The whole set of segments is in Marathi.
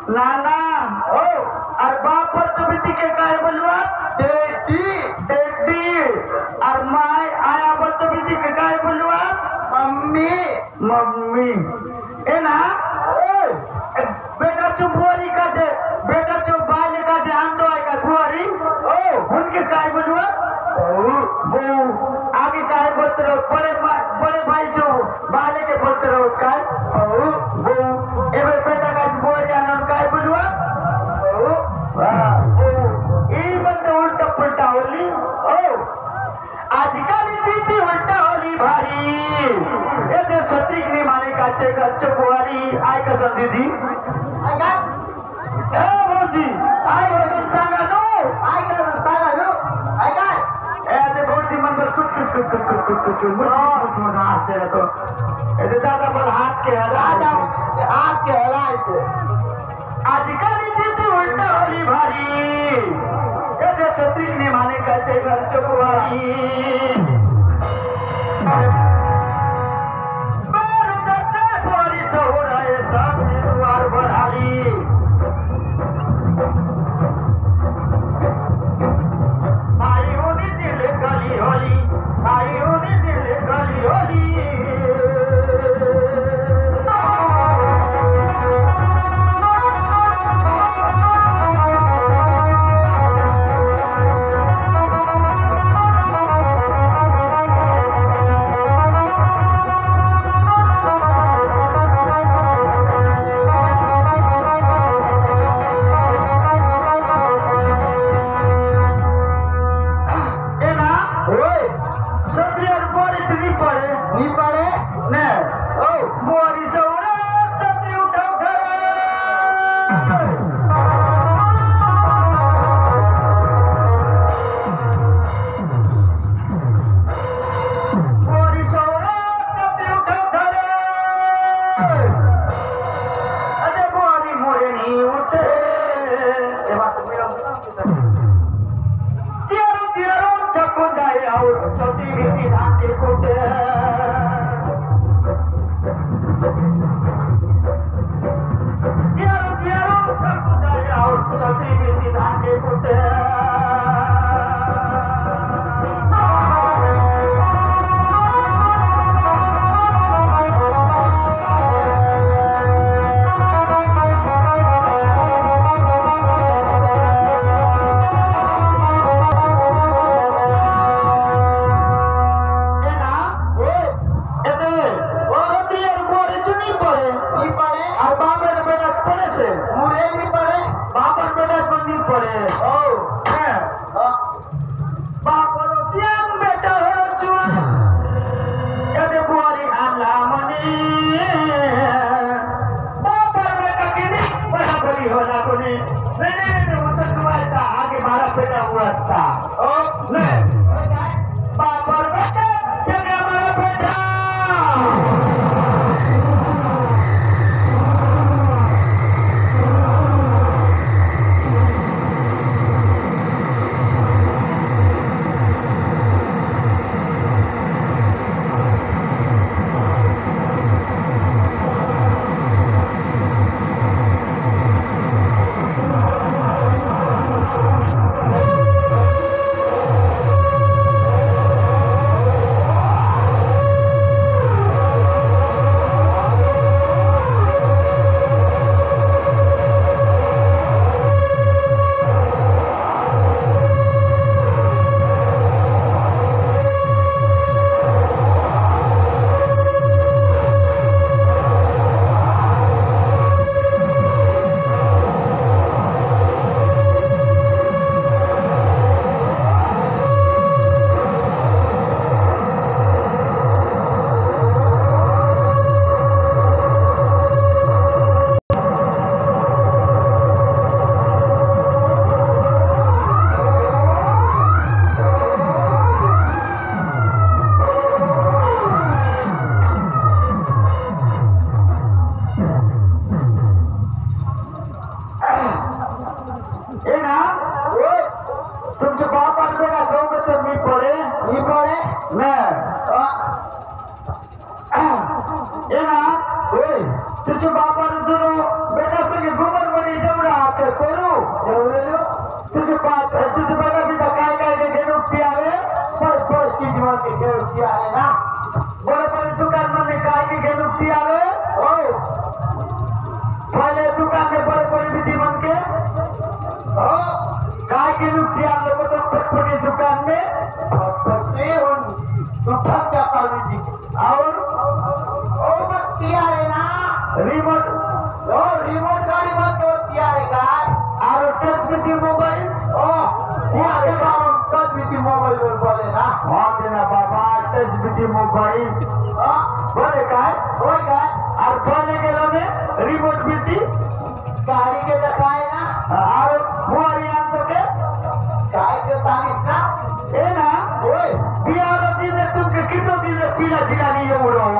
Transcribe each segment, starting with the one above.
नाना हो और बाप पर तुम्हें दिखे काय बोलवा टेडी टेडी और माय आया पर तुम्हें दिखे काय बोलवा मम्मी मम्मी है ना ओय बेटा तू बुआरी का दे बेटा तू बाले का दे हम तो आएगा बुआरी ओ उनके काय बोलवा वो आगे काय बोलते रहो बड़े भाई जो बाले के बोलते रहो काय वो एवं बेटा का बुआरी आना काय बोलवा ये बंद उल्टा पुल्टा होली आजकल बीती उल्टा होली भारी ये जो सतीक ने माने काचे कच्चे बुआरी आय का संधि दी भाऊजी आय वजन सांगा नो काय करणार सांगा नो काय काय ऐसे भाऊजी मन पर कुछ मुझे हाथ से तो ऐसे दादा पर हाथ के हला जाओ हात के हलायचे आजकल बीती उल्टा होली भारी ये जो सतीक ने माने काचे कच्चे बुआरी रिमोट हो रिमोट गाडी म्हणतो ती आहे काय और टच किती मोबाईल हो ती आहे बाबा कधी भीती मोबाईल वर बोले ना हाँ देना बाबा टच किती मोबाईल हा बोले काय होय काय और बोले गेलो ने रिमोट किती गाडी के तर काय ना और मोबाईल आणतो के काय ते सांगित ना ए ना होय बियाला दिले तुमके किती दिले पिला ठिकाणी एवढं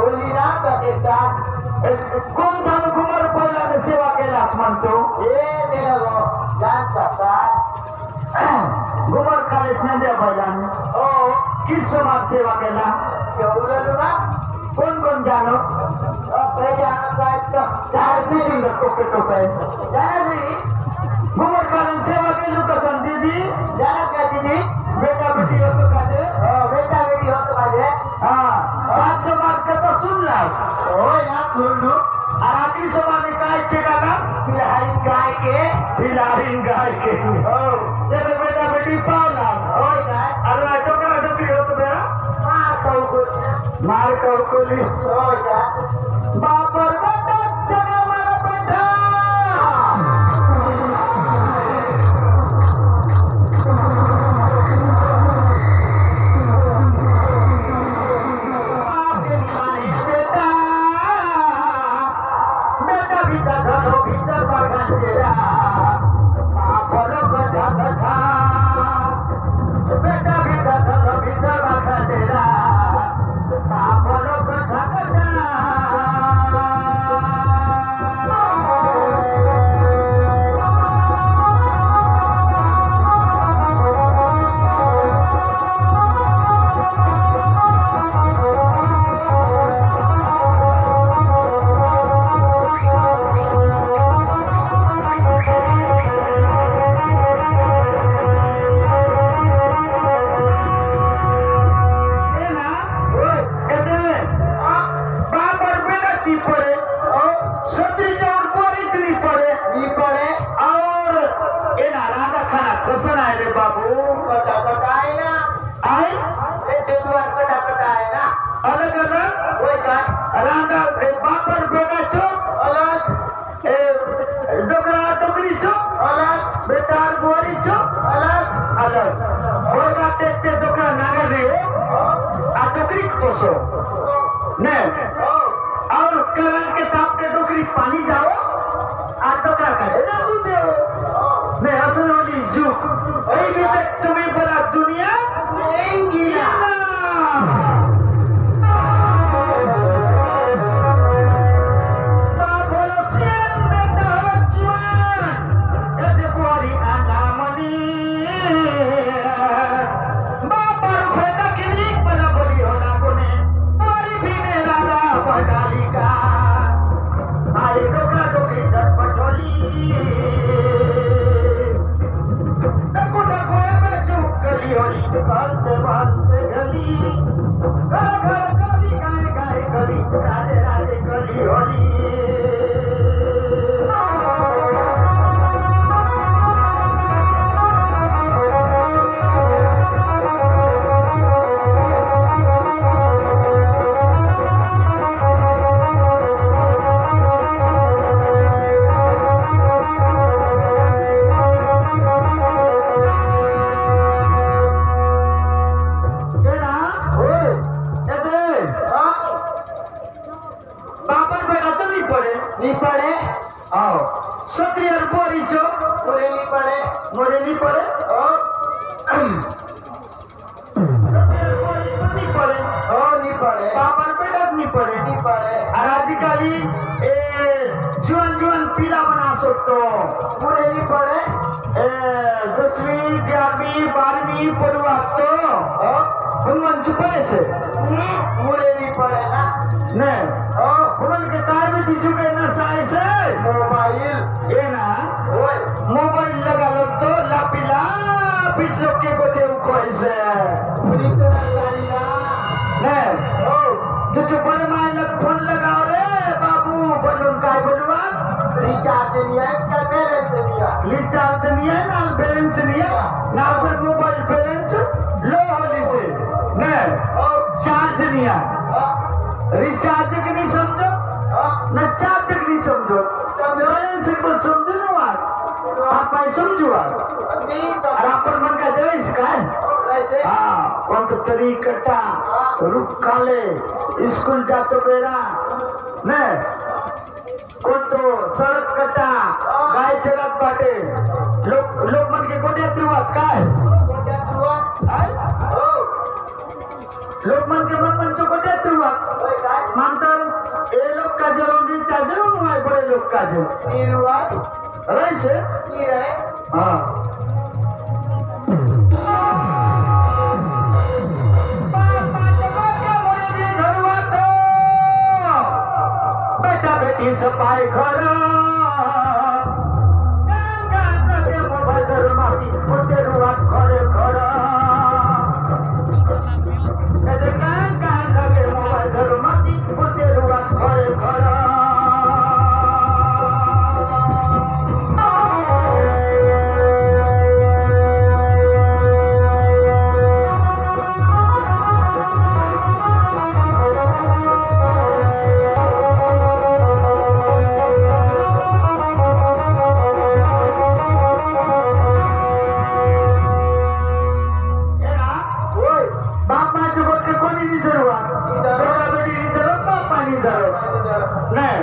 ओली ना ते सांग कोण झालं कुमार पहिला सेवा केलास म्हणतो ए मेरा लो जानता काय घुमर खालीच नंद्या बैलान हो किस समाज सेवा केला एवढं ना कोण कोण जानो पहिले जायचं चार दिली टोके टोके जाणार नाही घुमर खालीन सेवा केली कसं दीदी जाणार का तिने बेटा बेटी होतो का ते बेटा बेटी होतं माझे हा पाच समाज कसा सुनलास होय ना सोडू आणि आखरी समाजने काय केला तिला हरी काय के फिलाहीन गाय के हो त्याने बेटा बेटी पावला होय काय अरे टोकरा टोकरी होतो बेरा मार कौकुली होय काय बापर बटक जगा मला बैठा बेटा भीतर धरो भीतर बघा तेरा बापर बटा बटा बेटा भीतर धरो भीतर बघा तेरा बापर बटा बटा पानी जाओ आटो का करे ना मैं असल वाली जुक वही तुम्हें बड़ा दुनिया रिचार्ज की नहीं समझो बुजुआ अगदी अरे आपण मग काय द्यायच काय जायचे हा कोणतं तरी कट्टा रुख खाले स्कूल जातो बेरा ने कोणतो सडक कट्टा गाय चरत बाटे लोक म्हणजे कोणत्या त्रिवात काय कोणत्या सुरुवात काय? हो लोक म्हणजे म्हणजे कोणत्या त्रिवात होय काय मानतात ए लोक का जरूर त्या जरूर नाही बडे लोक का जरूर निर्वात रईसे की रे हा बेटा बेटीचं पाय खरं मोबाईल धरून माती कोणते रुवात खरे खरं मोबाईल धरून माती कोणते रुवात खरे खरं बापाची गोष्ट कोणी विचारवा पाणी धरव नाही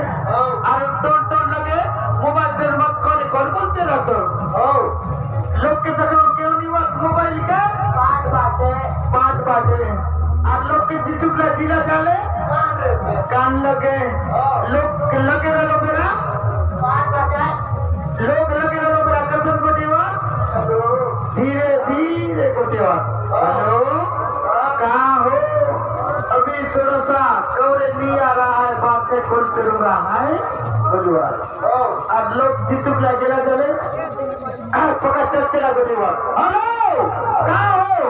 अरे तोंड लगे मोबाईल तर मग कोणी कोण बोलते राहतो हो लोक सगळं केवढी मोबाईल का पाच बाटे आणि लोक चुकला दिला झाले कान लगे लोक लगे राहिलो बेरा लोक लगे राहिलो बेरा कसं कोटीवा धीरे धीरे कोटीवा हेलो का हो अभी थोड़ा सा कवरे नहीं आ रहा है बात से कॉल करूंगा है बोलूआ अब लोग जितुकला गेला चले पका चर्चेला बोलूआ हेलो का हो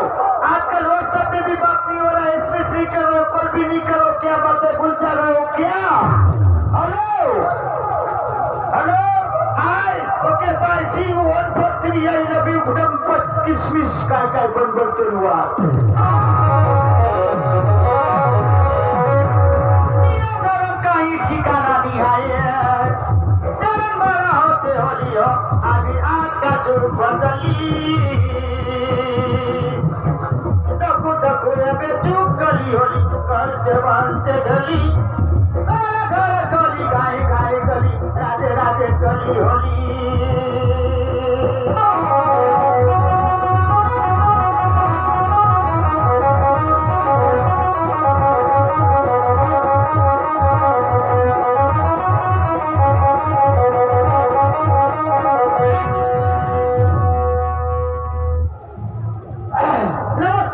आजकल व्हाट्सएप में भी बात नहीं हो रहा है इसमें नहीं कर रहे हो कॉल भी नहीं करो क्या बातें भूल जा रहे हो क्या hello hello hi okay bye see you 143 I love you गुडम किसमिस काय बन करूआ ठिकाना नहीं है चरण बड़ा होते होली हो आगे आज का जो बदली दकू दकू में चुप गली होली कल जवान से ढली घर गली गाय गाय गली राधे राधे गली होली नमस्कार